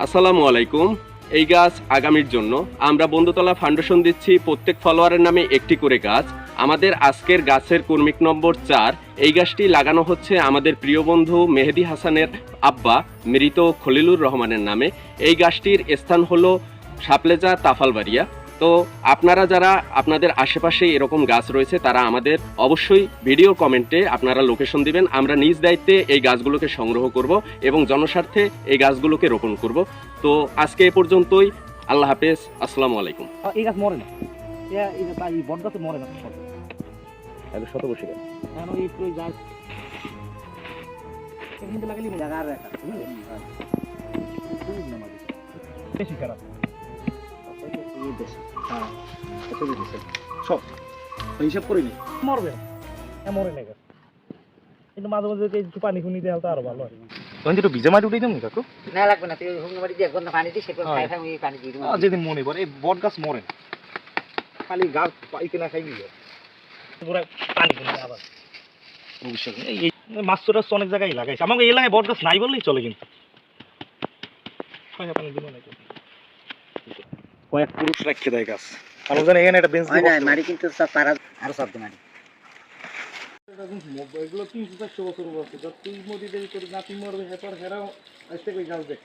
আসসালামু আলাইকুম। এই গাছ আগামীর জন্য আমরা বন্ধুতলা ফাউন্ডেশন দিচ্ছি প্রত্যেক ফলোয়ারের নামে একটি করে গাছ। আমাদের আজকের গাছের কর্মিক নম্বর 4। এই গাছটি লাগানো হচ্ছে আমাদের প্রিয় বন্ধু মেহেদি হাসানের আব্বা মৃত খলিলুর রহমানের নামে। এই গাছটির স্থান হলো সাপলেজা তাফালবাড়িয়া। তো আপনারা যারা আপনাদের আশেপাশে এরকম গাছ রয়েছে তারা আমাদের অবশ্যই ভিডিও কমেন্টে আপনারা লোকেশন দিবেন। আমরা নিজ দায়িত্বে এই গাছগুলোকে সংগ্রহ করব এবং জনস্বার্থে এই গাছগুলোকে রোপণ করব। তো আজকে এ পর্যন্তই। আল্লাহ হাফেজ। আসসালামু আলাইকুম। এই গাছ মরে না, এই বট গাছে মরে না, শত বসে গেল কারণ এই গাছ কিন্তু লাগালি জায়গা আর একটা বেশি খারাপ সব হিসাব করিনি মরবে না, মরে না গাছ, কিন্তু মাঝে মাঝে একটু পানি ফুনি দিয়ে আরো ভালো হয়। তখন একটু ভিজা মাটি উঠে যাবো কাকু, না লাগবে না, তুই হুঙ্গি মাটি দিয়ে একবার পানি দিই, সেরপর খাই আমি পানি দিয়ে দেবো। যেদিন মনে পড়ে এই বট গাছ মরে না, খালি গাছ পাইতে না খাই গিয়ে পুরো পানি ফুনি আবার ভবিষ্যতে এই মাছ তো অনেক জায়গায় লাগাইছে। আমাকে এই এলাকায় বট গাছ নাই বললেই চলে, কিন্তু পানি দিল নাকি কয়েক পুরুষ রাখতে দেয় গাছ। আমার জানি এখানে একটা বেঞ্চ মাটি কিন্তু সব পারা আরো সব মাটি এগুলো 300-400 বছর বয়স, তুই মোদি দেরি করে নাতি মরবে, হেরাও আসতে কই গাছ দেখ।